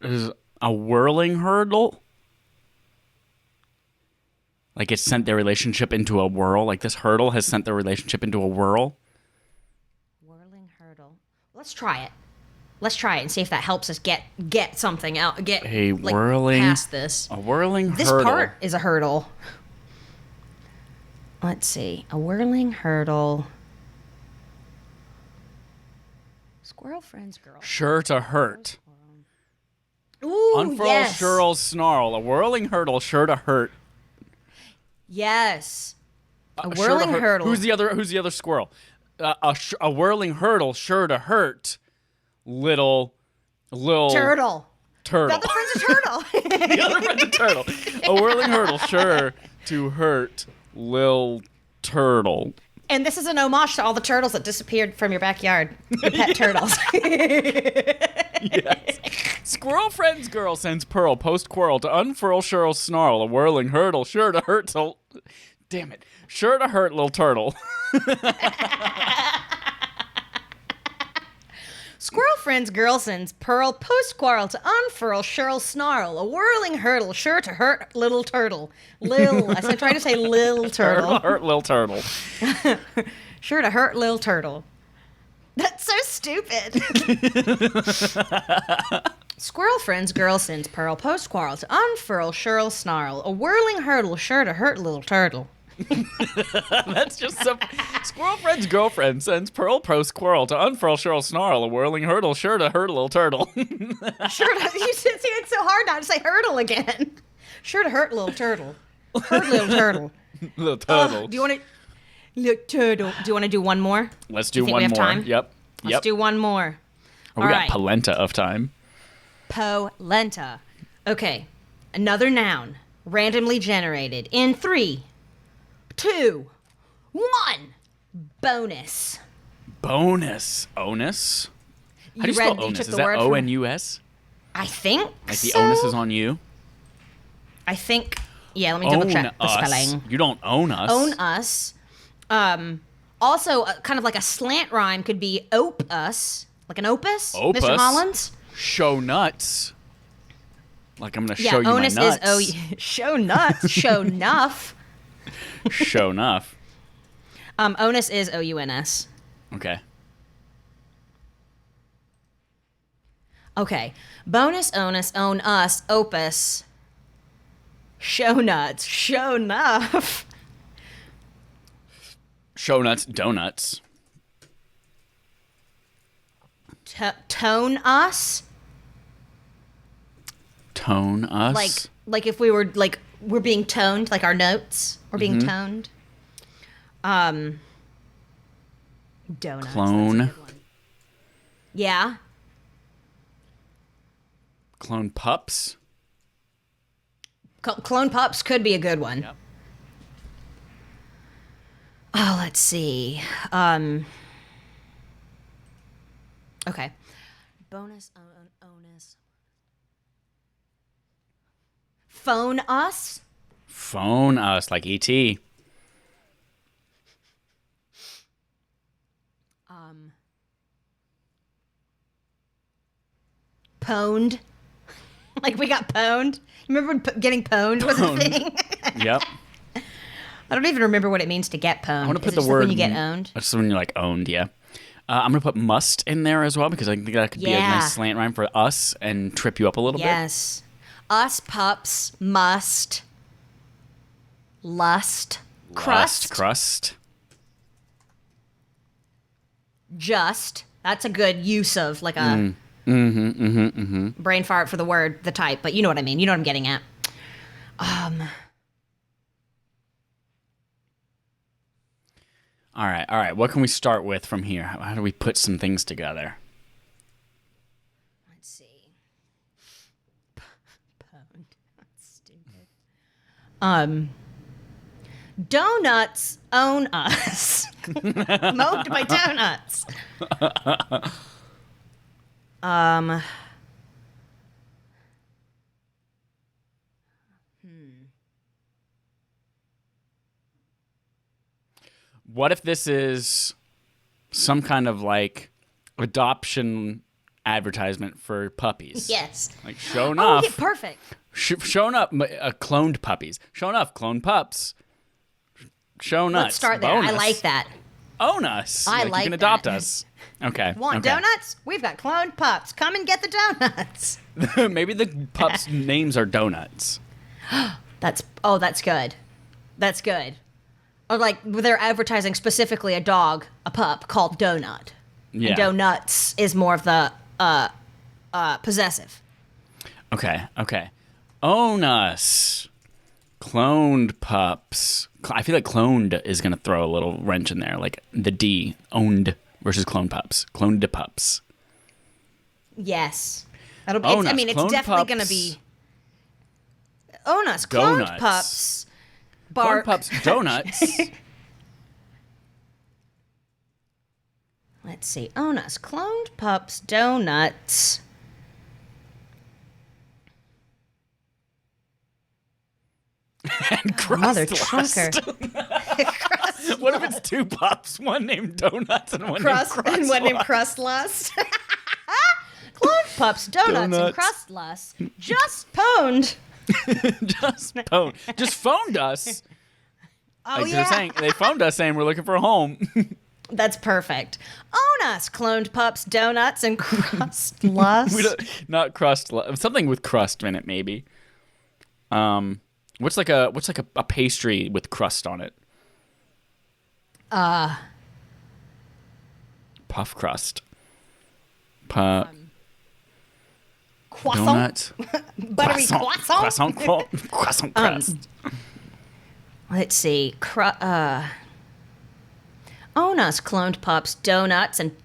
Is a whirling hurdle? Like it sent their relationship into a whirl? Like this hurdle has sent their relationship into a whirl? Whirling hurdle. Let's try it. And see if that helps us get something out. Get past this. A whirling this hurdle. This part is a hurdle. Let's see. A whirling hurdle. Squirrel friends, girl. Sure to hurt. Ooh, unfurl, yes. shirl, snarl. A whirling hurdle, sure to hurt. Yes. A whirling hurdle. Who's the other squirrel? A whirling hurdle, sure to hurt. Little turtle. The other friend's a turtle. The other friend's a turtle. A whirling hurdle, sure to hurt. Lil turtle. And this is an homage to all the turtles that disappeared from your backyard. The pet turtles. Yes. Squirrel friends girl sends pearl post quarrel to unfurl shirl snarl. A whirling hurdle, sure to hurt. Damn it. Sure to hurt, little turtle. Squirrel friends, girl sends pearl, post-quarrel to unfurl, shirl, snarl, a whirling hurdle, sure to hurt little turtle. I'm trying to say lil turtle. Hurt little turtle. Sure to hurt lil turtle. That's so stupid. Squirrel friends, girl sends pearl, post-quarrel to unfurl, shirl, snarl, a whirling hurdle, sure to hurt little turtle. That's just some squirrel friend's girlfriend sends pearl pro squirrel to unfurl shirl snarl a whirling hurdle sure to hurt a little turtle. You see, it's so hard not to say hurdle again. Sure to hurt little turtle. Hurt little turtle. Little turtle. Do you want to? Little turtle. Do you want to do one more? Let's do think one we have more. time? Yep. Let's do one more. We got polenta of time. Polenta. Okay. Another noun, randomly generated in 3, 2, 1. Bonus. Bonus. Onus? How do you spell onus? Is that O-N-U-S? I think Like the so. onus is on you? I think. Yeah, let me double check the spelling. You don't own us. Own us. Also, kind of like a slant rhyme could be ope us. Like an opus? Opus. Mr. Hollins? Show nuts. Like I'm going to show you onus my nuts. is show nuts. Show nuff. Show enough. Onus is O-U-N-S. Okay. Okay. Bonus, onus, own us, opus. Show nuts. Show nuff. Show nuts, donuts. Tone us. Tone us. Like if we were we're being toned, like our notes were being toned. Donuts. Clone. That's a good one. Yeah. Clone pups. Clone pups could be a good one. Yep. Oh, let's see. Okay. Bonus, onus. Phone us. Phone us, like E.T. Pwned. Like we got pwned. Remember when getting pwned was a thing? Yep. I don't even remember what it means to get pwned. I want to put Is it the just word. when you get owned. It's when you're like owned, yeah. I'm going to put must in there as well because I think that could be a nice slant rhyme for us and trip you up a little bit. Yes. Us pups must. Lust. Crust. Crust. Just. That's a good use of like a brain fart for the word, the type, but you know what I mean. You know what I'm getting at. All right. What can we start with from here? How do we put some things together? Let's see. Pwned. That's stupid. Donuts own us. Mowed by donuts. What if this is some kind of like adoption advertisement for puppies? Yes. Like show Oh, enough. yeah, perfect. Shown up, cloned puppies. Shown enough, cloned pups. Show nuts. Let's start there. Bonus. I like that. Own us. I You like can adopt that. us. Okay. Want okay. donuts? We've got cloned pups. Come and get the donuts. Maybe the pups' names are donuts. That's good. That's good. Or like they're advertising specifically a pup called Donut. Yeah. And donuts is more of the possessive. Okay. Own us. Cloned pups. I feel like cloned is going to throw a little wrench in there. Like the D, owned versus cloned pups. Cloned to pups. Yes. It's Cloned definitely going to pups. be. Own us. Cloned Donuts. pups. Cloned Bark. pups. Donuts. Let's see. Own us. Cloned pups. Donuts. And Mother crustless. trucker. What if it's two pups, one named Donuts and one Crust named and one named Crustless? Crustlust. pups, donuts, and crustless just pwned. Just phoned us. Oh, Like yeah. they phoned us saying we're looking for a home. That's perfect. Own us, cloned pups, donuts, and crustless. Not crust. Something with crust in it, maybe. What's like a pastry with crust on it? Puff crust. Croissant. Donut. Buttery croissant. Croissant crust. Let's see. Own us, cloned pups, donuts, and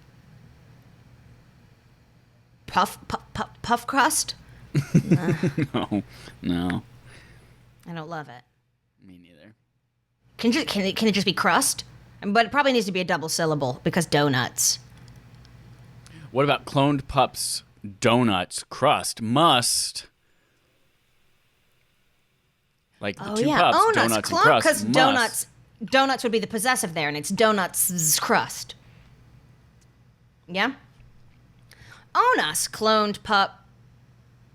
puff crust. No. I don't love it. Me neither. Can it just be crust? But it probably needs to be a double syllable because donuts. What about cloned pups, donuts, crust, must? Like the two pups, Own us, donuts, and crust. because Must. donuts would be the possessive there, and it's donuts crust. Yeah. Own us, cloned pup.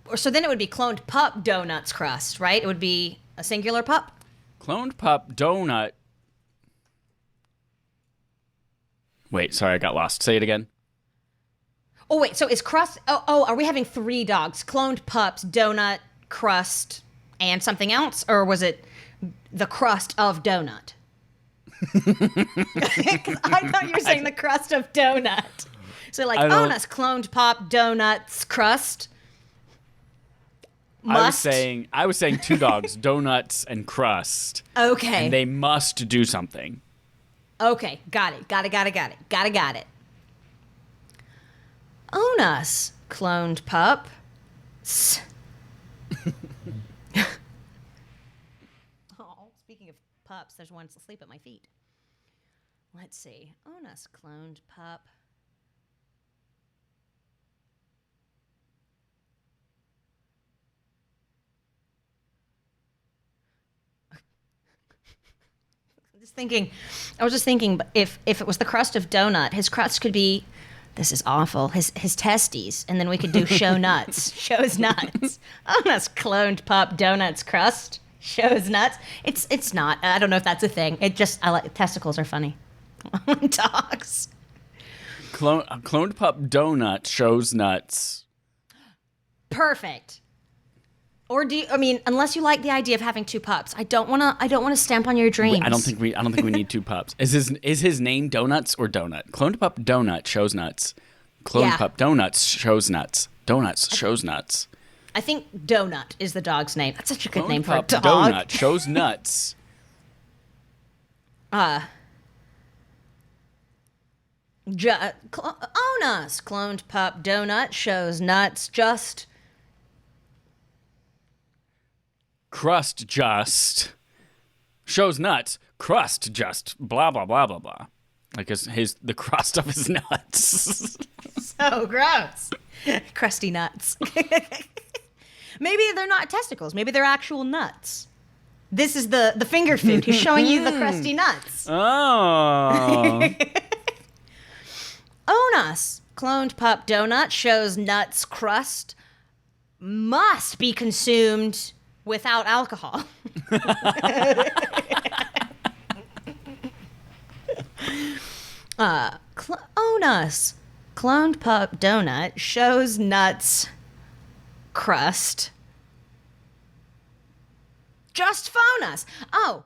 Or so then it would be cloned pup donuts crust, right? It would be a singular pup. Cloned pup, donut. Wait, sorry, I got lost. Say it again. Oh wait, so is crust? Oh, are we having 3 dogs? Cloned pups, donut, crust, and something else, or was it the crust of donut? 'Cause I thought you were saying the crust of donut. So like, own us, cloned pup, donuts, crust. Must. I was saying 2 dogs, donuts and crust. Okay. And they must do something. Okay, got it. Got it. Own us, cloned pup. Oh, speaking of pups, there's one asleep at my feet. Let's see. Own us, cloned pup. I was just thinking, if it was the crust of donut, his crust could be, this is awful, his testes, and then we could do show nuts. Shows nuts. Own us, cloned pup, donuts, crust, shows nuts. It's not. I don't know if that's a thing. I like, testicles are funny. Dogs. Cloned pup, donut, shows nuts. Perfect. Or unless you like the idea of having 2 pups, I don't want to stamp on your dreams. I don't think we need 2 pups. Is his name Donuts or Donut? Cloned pup, donut, shows nuts. Cloned pup, donuts, shows nuts. Donuts, shows nuts. I think Donut is the dog's name. That's such a good Cloned name pup, for a dog. donut, shows nuts. Own us, cloned pup, donut, shows nuts, just... Crust just shows nuts. Crust just blah blah blah blah blah. Like the crust of his nuts. So gross. Crusty nuts. Maybe they're not testicles. Maybe they're actual nuts. This is the finger food. He's showing you the crusty nuts. Oh. Own us, cloned pup, donut, shows nuts, crust, must be consumed without alcohol. Own us. Cloned pup donut shows nuts crust. Just phone us. Oh.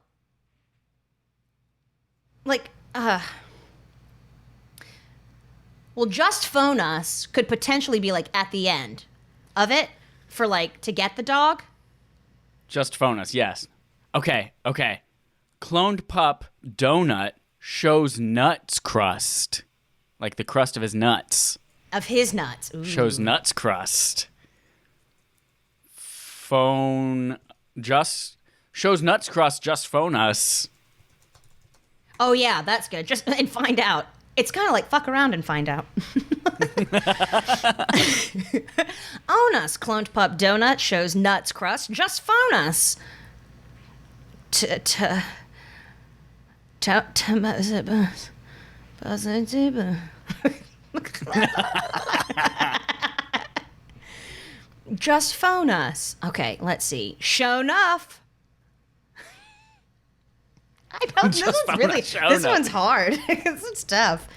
Well, just phone us could potentially be like at the end of it for like to get the dog. Just phone us, yes. Okay. Cloned pup donut shows nuts crust. Like the crust of his nuts. Of his nuts. Ooh. Shows nuts crust. Phone just shows nuts crust, just phone us. Oh yeah, that's good. Just and find out. It's kind of like fuck around and find out. Own us, cloned pup donut shows nuts crust. Just phone us. Just phone us. Okay, let's see. Show enough. I don't. This one's hard. This is tough.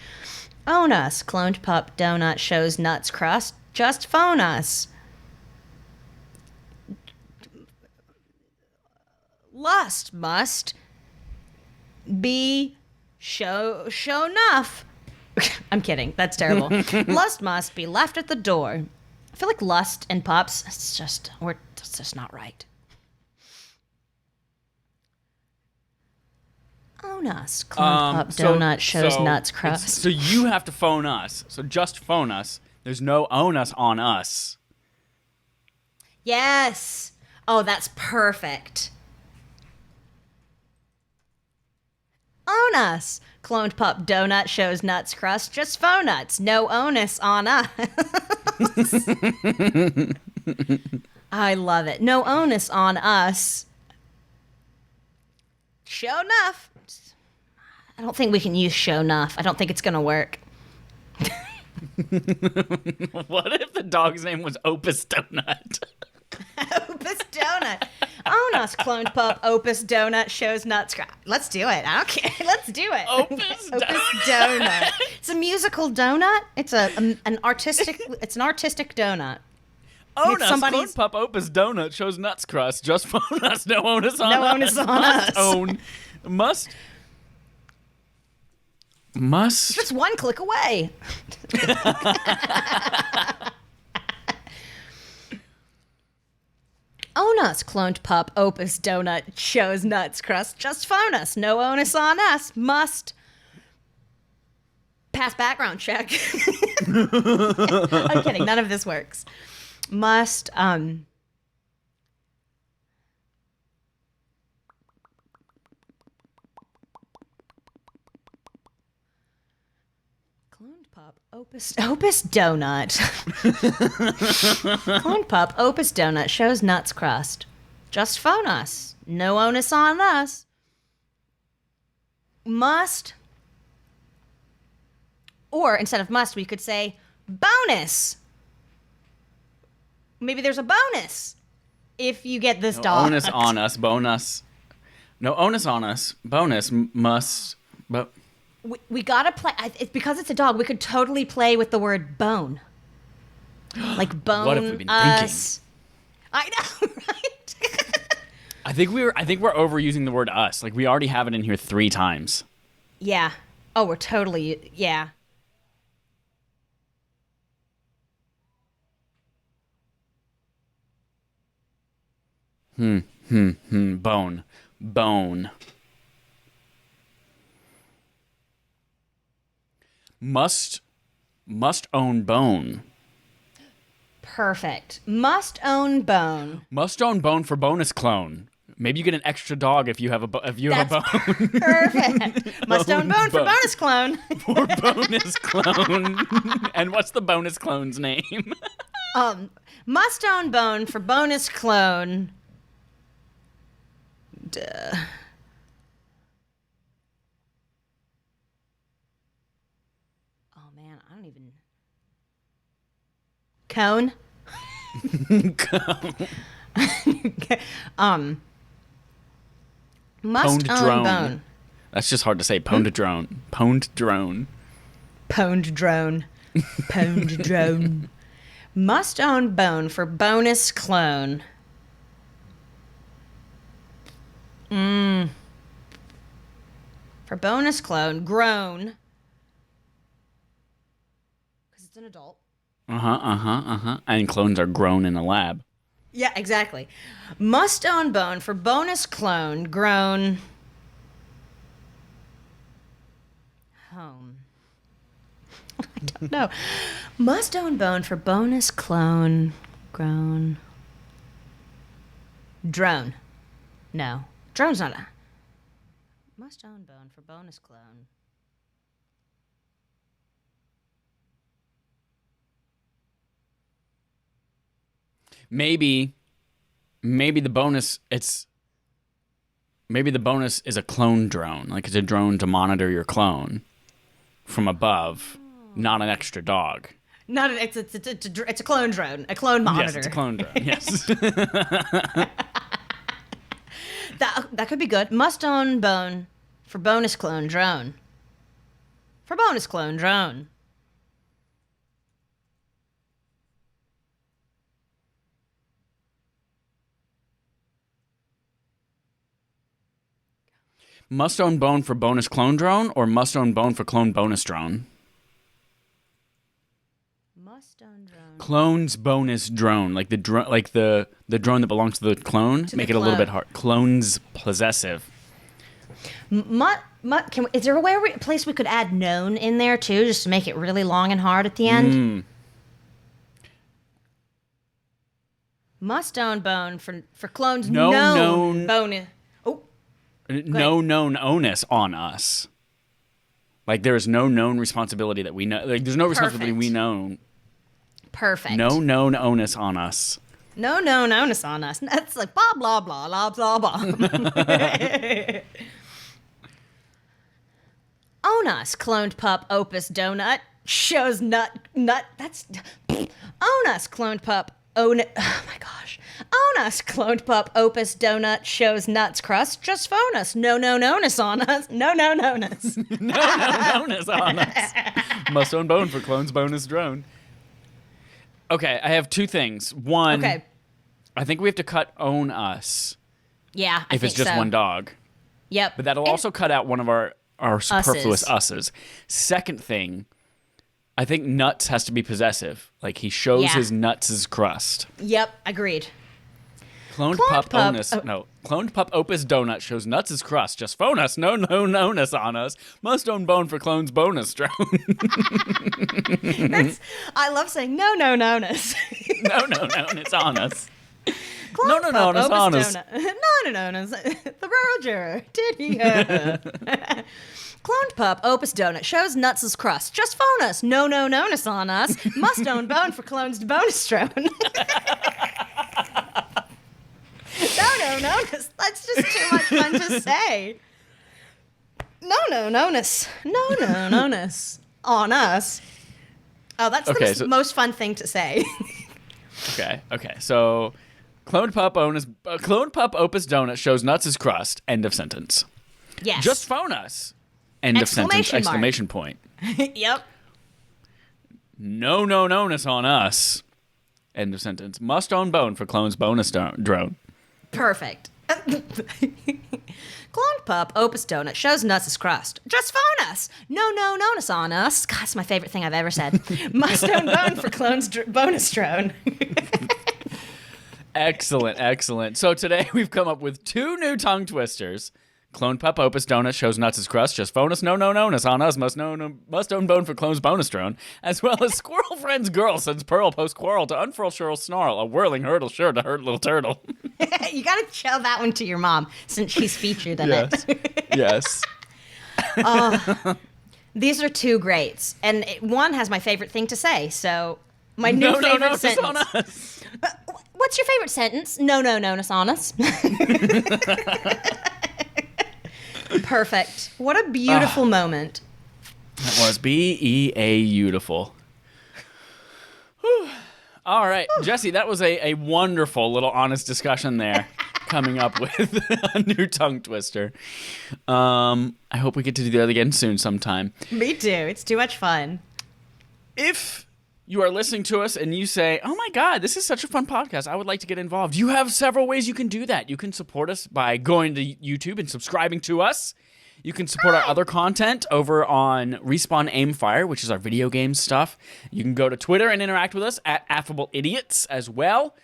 Own us. Cloned pup. Donut. Shows nuts. Crust. Just phone us. Lust must be show enough. I'm kidding. That's terrible. Lust must be left at the door. I feel like lust and pups, it's just not right. Own us. Cloned pup. Donut. Shows nuts. Crust. So you have to phone us. So just phone us. There's no own us on us. Yes. Oh, that's perfect. Own us. Cloned pup. Donut. Shows nuts. Crust. Just phone nuts. No onus on us. I love it. No onus on us. Show enough. I don't think we can use show enough. I don't think it's going to work. What if the dog's name was Opus Donut? Opus Donut. Own us, cloned pup. Opus Donut. Shows nuts. Let's do it. I don't care. Let's do it. Opus Donut. It's a musical donut. It's an artistic. It's an artistic donut. Own us, cloned pup. Opus Donut. Shows nuts. Crust. Just phone us. No onus on us. No onus on us. Must. Just one click away. Own us, cloned pup. Opus Donut. Shows nuts. Crust. Just phone us. No onus on us. Must pass background check. I'm kidding. None of this works. Must cloned pup. Opus Donut. Cloned pup. Opus Donut. Shows nuts. Crust. Just phone us. No onus on us. Must. Or instead of must, we could say bonus. Maybe there's a bonus if you get this dog. Onus on us. Bonus. No onus on us. Bonus must. But we gotta play. Because it's a dog, we could totally play with the word bone. Like bone. What have we been us. Thinking? I know, right? I think we're overusing the word us. Like we already have it in here 3 times. Yeah. Oh, we're totally. Yeah. Bone. Must own bone. Perfect. Must own bone. Must own bone for bonus clone. Maybe you get an extra dog if you have a bone. Perfect. Must own bone for bonus clone. For bonus clone. And what's the bonus clone's name? Must own bone for bonus clone. Duh. Oh man, I don't even. Cone. Must Pwned own drone. bone. That's just hard to say. Pwned drone. Pwned drone. Pwned drone. Pwned drone. Must own bone for bonus clone. For bonus clone, grown. Because it's an adult. And clones are grown in a lab. Yeah, exactly. Must own bone for bonus clone, grown. Home. I don't know. Must own bone for bonus clone, grown. Drone. No. Drone's not a. Must own bone for bonus clone. Maybe the bonus is a clone drone. Like it's a drone to monitor your clone from above, not an extra dog. Not an, it's a clone drone, a clone monitor. Yes, it's a clone drone. Yes. That could be good. Must own bone for bonus clone drone. For bonus clone drone. Must own bone for bonus clone drone, or must own bone for clone bonus drone? Must own drone. Clone's bonus drone, like the drone that belongs to the clone. To Make the it a little clone. bit hard. Clone's possessive. Is there a place we could add known in there too, just to make it really long and hard at the end? Must own bone for clones. No known known- bone. Oh, No known onus on us. Like there is no known responsibility that we know. Like there's no responsibility we know. perfect. No known onus on us. No onus on us. That's like blah blah blah blah blah blah. Own us, cloned pup, opus donut shows nut. That's own us, cloned pup. Own it. Oh my gosh. Own us, cloned pup, opus donut shows nuts crust. Just phone us. No onus on us. No onus. No onus on us. Must own bone for clone's bonus drone. Okay, I have two things. One, Okay. I think we have to cut own us Yeah, I if it's think just so. one dog. Yep. But that'll And- also cut out one of our superfluous us's. Second thing, I think nuts has to be possessive. Like he shows Yeah. his nuts' crust. Yep, agreed. Cloned pup onus. No. Cloned pup opus donut shows nuts' crust. Just phone us. No onus on us. Must own bone for clone's bonus drone. I love saying no onus. No, it's on us. Clone No, pup, it's opus on us. donut. No onus. The rural juror. Did he? Cloned pup, opus donut shows nuts' crust. Just phone us. No onus on us. Must own bone for clone's bonus drone. No onus. That's just too much fun to say. No onus. No onus on us. Oh, that's Okay, the most fun thing to say. Okay. So, cloned pup opus donut shows nuts' crust. End of sentence. Yes. Just phone us. End of sentence. Exclamation mark. Exclamation point. Yep. No onus on us. End of sentence. Must own bone for clone's bonus drone. Perfect. Cloned pup, opus donut, shows nuts' crust. Just phone us. No onus on us. God, it's my favorite thing I've ever said. Must own bone for clone's bonus drone. Excellent. So today we've come up with two new tongue twisters. Clone pup opus donut shows nuts' crust. Just phone us. No onus on us. Must own bone for clone's bonus drone. As well as squirrel friend's girl sends pearl post quarrel to unfurl Cheryl snarl. A whirling hurdle sure to hurt little turtle. You gotta show that one to your mom since she's featured in it. Yes. These are two greats, and one has my favorite thing to say. So my new favorite No, sentence. it's on us. What's your favorite sentence? No onus on us. Perfect. What a beautiful moment. That was beautiful. All right, Jesse, that was a wonderful little honest discussion there. Coming up with a new tongue twister. I hope we get to do that again soon sometime. Me too. It's too much fun. If you are listening to us and you say, oh my God, this is such a fun podcast, I would like to get involved. You have several ways you can do that. You can support us by going to YouTube and subscribing to us. You can support our other content over on Respawn Aimfire, which is our video game stuff. You can go to Twitter and interact with us at Affable Idiots as well.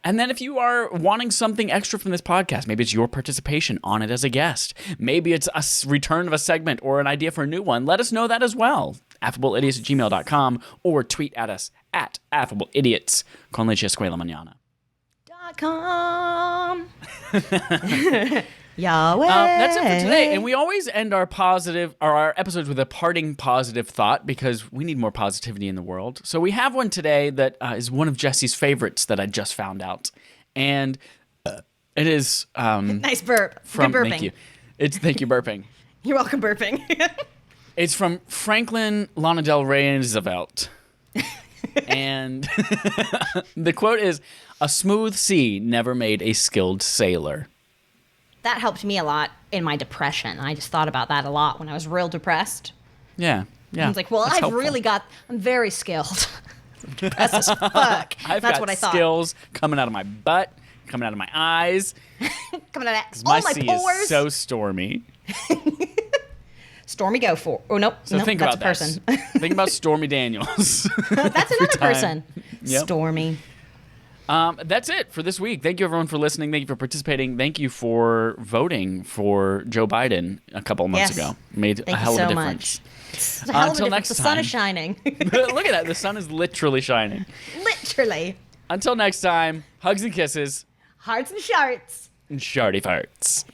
And then if you are wanting something extra from this podcast, maybe it's your participation on it as a guest. Maybe it's a return of a segment or an idea for a new one. Let us know that as well. AffableIdiots@gmail.com or tweet at us at AffableIdiots. Con leche escuela mañana. .com. Yahweh. That's it for today. And we always end our episodes with a parting positive thought because we need more positivity in the world. So we have one today that is one of Jesse's favorites that I just found out. And it is... Nice burp. From, Good burping. thank you. Thank you, burping. You're welcome, burping. It's from Franklin Lana Del Roosevelt. And the quote is, "A smooth sea never made a skilled sailor." That helped me a lot in my depression. I just thought about that a lot when I was real depressed. Yeah. I was like, well, That's helpful. I'm very skilled. Depressed as fuck. I've That's got what I thought. skills coming out of my butt, coming out of my eyes. Coming out of My all my sea pores. is so stormy. Stormy go for. Oh, nope. So nope, think that's about a person. this. Think about Stormy Daniels. That's another person. Yep. Stormy. That's it for this week. Thank you, everyone, for listening. Thank you for participating. Thank you for voting for Joe Biden a couple of months ago. Made a hell of a difference. It's a hell of a Until difference. next The sun time. is shining. Look at that. The sun is literally shining. Literally. Until next time, hugs and kisses Hearts and sharts. and shardy farts.